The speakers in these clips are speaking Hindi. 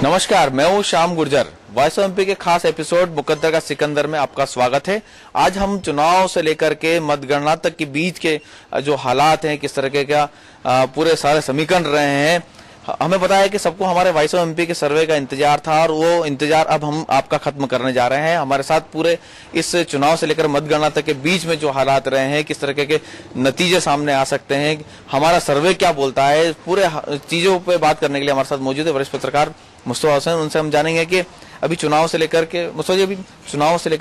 नमस्कार, मैं हूं Shyam Gurjar. Voice of MP के खास एपिसोड मुकद्दर का सिकंदर में आपका स्वागत है। आज हम चुनाव से लेकर के मतगणना तक के बीच के जो हालात हैं, किस तरह का पूरे सारे समीकरण रहे हैं। हमें पता है कि सबको हमारे वॉइस ऑफ एमपी के सर्वे का इंतजार था और वो इंतजार अब हम आपका खत्म करने जा रहे हैं। हमारे साथ पूरे इस चुनाव से लेकर मतगणना तक के बीच में जो हालात रहे हैं, किस तरह के नतीजे सामने आ सकते हैं, हमारा सर्वे क्या बोलता है, पूरे चीजों पे बात करने के लिए हमारे साथ मौजूद है वरिष्ठ पत्रकार मुस्तफा हुसैन। उनसे हम जानेंगे कि अभी चुनाव से लेकर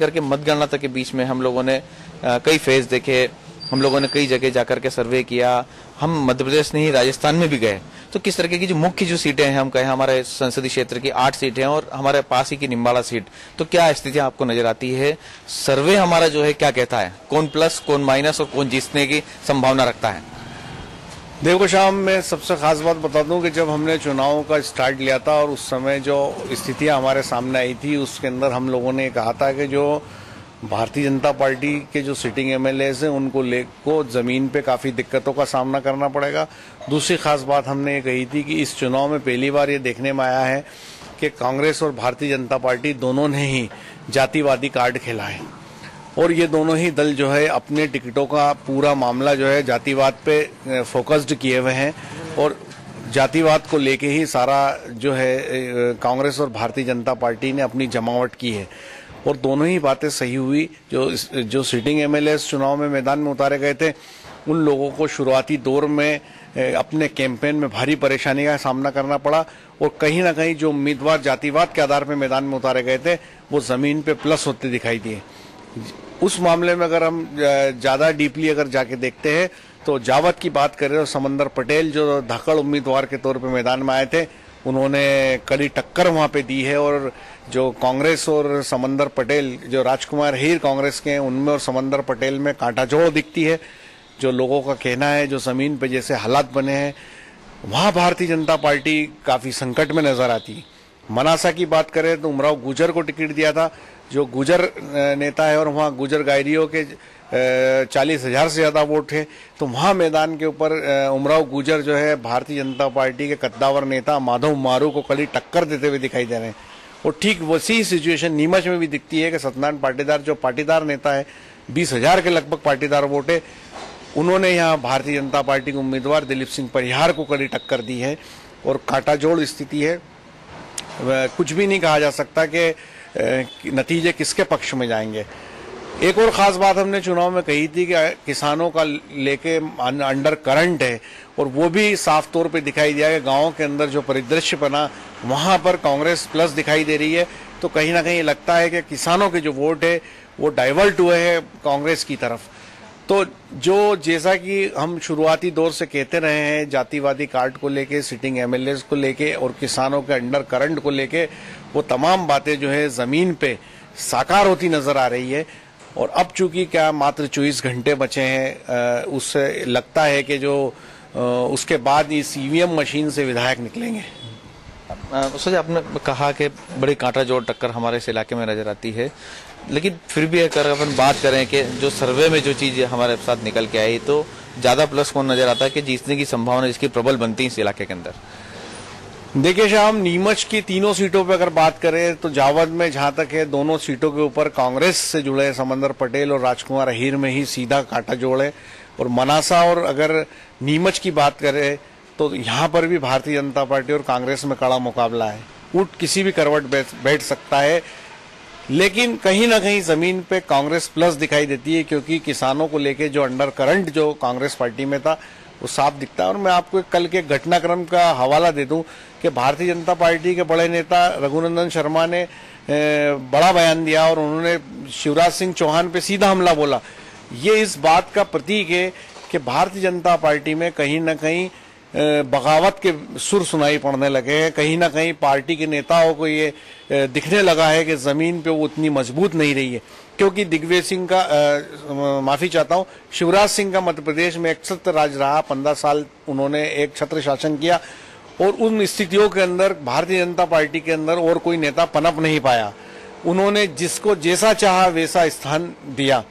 के मतगणना तक के बीच में हम लोगों ने कई फेज देखे, हम लोगों ने कई जगह जाकर के सर्वे किया, हम मध्य प्रदेश नहीं राजस्थान में भी गए। तो किस तरह की जो मुख्य जो सीटें हैं, हम कहें हमारे संसदीय क्षेत्र की 8 सीटें हैं और हमारे पास ही की निम्बाड़ा सीट, तो क्या स्थितियां आपको नजर आती है? सर्वे हमारा जो है क्या कहता है, कौन प्लस कौन माइनस और कौन जीतने की संभावना रखता है? देखो शाम, मैं सबसे खास बात बता दूं कि जब हमने चुनाव का स्टार्ट लिया था और उस समय जो स्थितियां हमारे सामने आई थी, उसके अंदर हम लोगों ने कहा था कि जो भारतीय जनता पार्टी के जो सिटिंग एमएलएज हैं उनको जमीन पे काफी दिक्कतों का सामना करना पड़ेगा। दूसरी खास बात हमने ये कही थी कि इस चुनाव में पहली बार ये देखने में आया है कि कांग्रेस और भारतीय जनता पार्टी दोनों ने ही जातिवादी कार्ड खेला है और ये दोनों ही दल जो है अपने टिकटों का पूरा मामला जो है जातिवाद पे फोकस्ड किए हुए हैं और जातिवाद को लेके ही सारा जो है कांग्रेस और भारतीय जनता पार्टी ने अपनी जमावट की है और दोनों ही बातें सही हुई। जो सिटिंग एमएलए चुनाव में मैदान में उतारे गए थे, उन लोगों को शुरुआती दौर में अपने कैंपेन में भारी परेशानी का सामना करना पड़ा और कहीं ना कहीं जो उम्मीदवार जातिवाद के आधार पर मैदान में उतारे गए थे, वो जमीन पे प्लस होते दिखाई दिए। उस मामले में अगर हम ज्यादा डीपली अगर जाके देखते हैं तो जावत की बात करें तो समंदर पटेल जो धाकड़ उम्मीदवार के तौर पे मैदान में आए थे, उन्होंने कड़ी टक्कर वहां पे दी है और जो कांग्रेस और समंदर पटेल, जो राजकुमार हीर कांग्रेस के हैं, उनमें और समंदर पटेल में कांटाजोड़ दिखती है। जो लोगों का कहना है, जो जमीन पे जैसे हालात बने हैं, वहां भारतीय जनता पार्टी काफी संकट में नजर आती है। मनासा की बात करें तो उमराव गुजर को टिकट दिया था, जो गुजर नेता है और वहां गुजर गायरियों के 40,000 से ज्यादा वोट है, तो वहां मैदान के ऊपर उमराव गुजर जो है भारतीय जनता पार्टी के कद्दावर नेता माधव मारू को कड़ी टक्कर देते हुए दिखाई दे रहे हैं। और ठीक वैसी सिचुएशन नीमच में भी दिखती है कि सत्यनारायण पाटीदार जो पाटीदार नेता है, 20,000 के लगभग पाटीदार वोट है, उन्होंने यहाँ भारतीय जनता पार्टी के उम्मीदवार दिलीप सिंह परिहार को कड़ी टक्कर दी है और कांटाजोड़ स्थिति है। कुछ भी नहीं कहा जा सकता कि नतीजे किसके पक्ष में जाएंगे। एक और खास बात हमने चुनाव में कही थी कि किसानों का लेके अंडर करंट है और वो भी साफ तौर पे दिखाई दिया कि गांवों के अंदर जो परिदृश्य बना, वहां पर कांग्रेस प्लस दिखाई दे रही है। तो कहीं ना कहीं लगता है कि किसानों के जो वोट है वो डाइवर्ट हुए हैं कांग्रेस की तरफ। तो जो जैसा कि हम शुरुआती दौर से कहते रहे हैं, जातिवादी कार्ड को लेके, सिटिंग एमएलए को लेके और किसानों के अंडर करंट को लेके, वो तमाम बातें जो है जमीन पे साकार होती नजर आ रही है। और अब चूंकि क्या मात्र 24 घंटे बचे हैं, उससे लगता है कि जो उसके बाद इस ईवीएम मशीन से विधायक निकलेंगे। उससे आपने कहा कि बड़ी कांटाजोड़ टक्कर हमारे इस इलाके में नजर आती है, लेकिन फिर भी अगर अपन बात करें कि जो सर्वे में जो चीज हमारे साथ निकल के आई, तो ज्यादा प्लस कौन नजर आता है कि जीतने की संभावना जिसकी प्रबल बनती है इस इलाके के अंदर? देखिए शाम, नीमच की तीनों सीटों पे अगर बात करें तो जावद में जहां तक है, दोनों सीटों के ऊपर कांग्रेस से जुड़े समंदर पटेल और राजकुमार हीर में ही सीधा कांटा जोड़ है। और मनासा और अगर नीमच की बात करें तो यहाँ पर भी भारतीय जनता पार्टी और कांग्रेस में कड़ा मुकाबला है। ऊट किसी भी करवट बैठ सकता है, लेकिन कहीं ना कहीं जमीन पे कांग्रेस प्लस दिखाई देती है, क्योंकि किसानों को लेके जो अंडर करंट जो कांग्रेस पार्टी में था वो साफ दिखता है। और मैं आपको कल के घटनाक्रम का हवाला दे दूं कि भारतीय जनता पार्टी के बड़े नेता रघुनंदन शर्मा ने बड़ा बयान दिया और उन्होंने शिवराज सिंह चौहान पे सीधा हमला बोला। ये इस बात का प्रतीक है कि भारतीय जनता पार्टी में कहीं ना कहीं बगावत के सुर सुनाई पड़ने लगे हैं। कहीं ना कहीं पार्टी के नेताओं को ये दिखने लगा है कि जमीन पे वो उतनी मजबूत नहीं रही है, क्योंकि दिग्विजय सिंह का माफी चाहता हूँ, शिवराज सिंह का मध्य प्रदेश में एक छत्र राज रहा, 15 साल उन्होंने एक छत्र शासन किया और उन स्थितियों के अंदर भारतीय जनता पार्टी के अंदर और कोई नेता पनप नहीं पाया। उन्होंने जिसको जैसा चाहा वैसा स्थान दिया।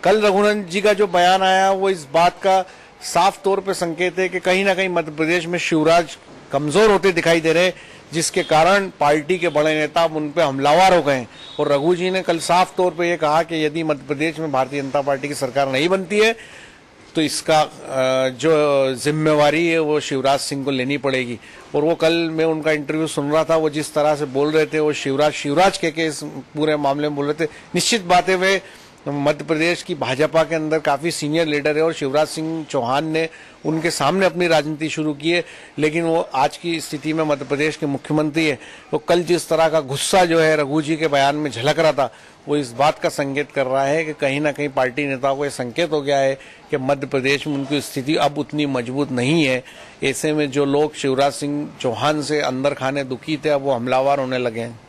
कल रघुनंदन जी का जो बयान आया वो इस बात का साफ तौर पे संकेत है कि कहीं ना कहीं मध्य प्रदेश में शिवराज कमजोर होते दिखाई दे रहे, जिसके कारण पार्टी के बड़े नेता उन पे हमलावर हो गए। और रघु जी ने कल साफ तौर पे ये कहा कि यदि मध्य प्रदेश में भारतीय जनता पार्टी की सरकार नहीं बनती है तो इसका जो जिम्मेवारी है वो शिवराज सिंह को लेनी पड़ेगी। और वो कल मैं उनका इंटरव्यू सुन रहा था, वो जिस तरह से बोल रहे थे, वो शिवराज के इस पूरे मामले में बोल रहे थे। निश्चित बात है वे मध्य प्रदेश की भाजपा के अंदर काफी सीनियर लीडर है और शिवराज सिंह चौहान ने उनके सामने अपनी राजनीति शुरू की है, लेकिन वो आज की स्थिति में मध्य प्रदेश के मुख्यमंत्री है। तो कल जिस तरह का गुस्सा जो है रघु जी के बयान में झलक रहा था, वो इस बात का संकेत कर रहा है कि कहीं ना कहीं पार्टी नेताओं को यह संकेत हो गया है कि मध्य प्रदेश में उनकी स्थिति अब उतनी मजबूत नहीं है। ऐसे में जो लोग शिवराज सिंह चौहान से अंदर खाने दुखी थे, अब वो हमलावर होने लगे हैं।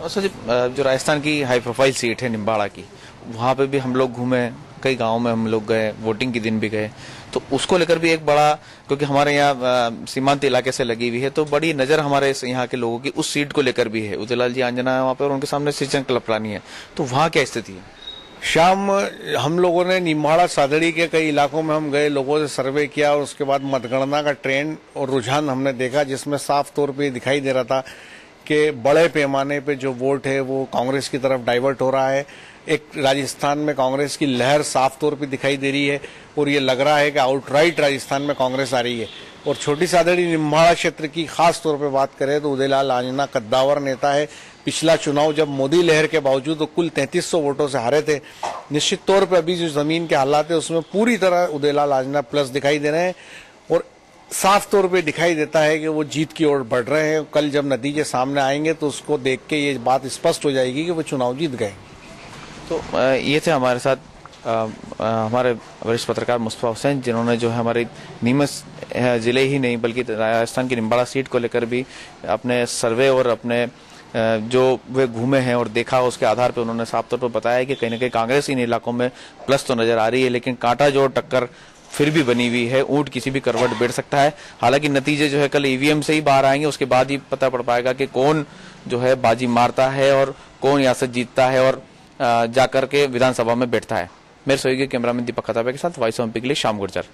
और सर, जो राजस्थान की हाई प्रोफाइल सीट है निम्बाड़ा की, वहाँ पे भी हम लोग घूमे, कई गांव में हम लोग गए, वोटिंग के दिन भी गए, तो उसको लेकर भी एक बड़ा, क्योंकि हमारे यहाँ सीमांत इलाके से लगी हुई है, तो बड़ी नजर हमारे यहाँ के लोगों की उस सीट को लेकर भी है। उदयलाल जी आंजना है वहाँ पे और उनके सामने सचिन कलपरानी है, तो वहाँ क्या स्थिति है? शाम हम लोगों ने निम्बाड़ा सादड़ी के कई इलाकों में हम गए, लोगों से सर्वे किया और उसके बाद मतगणना का ट्रेंड और रुझान हमने देखा, जिसमें साफ तौर पे दिखाई दे रहा था कि बड़े पैमाने पे जो वोट है वो कांग्रेस की तरफ डाइवर्ट हो रहा है। एक राजस्थान में कांग्रेस की लहर साफ तौर पे दिखाई दे रही है और ये लग रहा है कि आउटराइट राजस्थान में कांग्रेस आ रही है। और छोटी सादड़ी निम्बाड़ा क्षेत्र की खास तौर पे बात करें तो उदयलाल आंजना कद्दावर नेता है। पिछला चुनाव जब मोदी लहर के बावजूद वो कुल 3300 वोटों से हारे थे। निश्चित तौर पर अभी जो जमीन के हालात है उसमें पूरी तरह उदयलाल आंजना प्लस दिखाई दे रहे हैं और साफ तौर पे दिखाई देता है कि वो जीत की ओर बढ़ रहे हैं। कल जब नतीजे सामने आएंगे तो उसको देख के ये बात स्पष्ट हो जाएगी कि वो चुनाव जीत गए। तो ये थे हमारे साथ हमारे वरिष्ठ पत्रकार मुस्तफा हुसैन, जिन्होंने जो है हमारे नीमच जिले ही नहीं बल्कि राजस्थान की निम्बाड़ा सीट को लेकर भी अपने सर्वे और अपने जो वे घूमे हैं और देखा, उसके आधार पर उन्होंने साफ तौर पर बताया कि कहीं ना कहीं कांग्रेस इन इलाकों में प्लस तो नजर आ रही है, लेकिन कांटा जो टक्कर फिर भी बनी हुई है। ऊंट किसी भी करवट बैठ सकता है। हालांकि नतीजे जो है कल ईवीएम से ही बाहर आएंगे, उसके बाद ही पता पड़ पाएगा कि कौन जो है बाजी मारता है और कौन रियासत जीतता है और जाकर के विधानसभा में बैठता है। मेरे सहयोगी कैमरामैन दीपक खताबे के साथ वॉइस ऑफ एमपी के लिए शाम गुर्जर।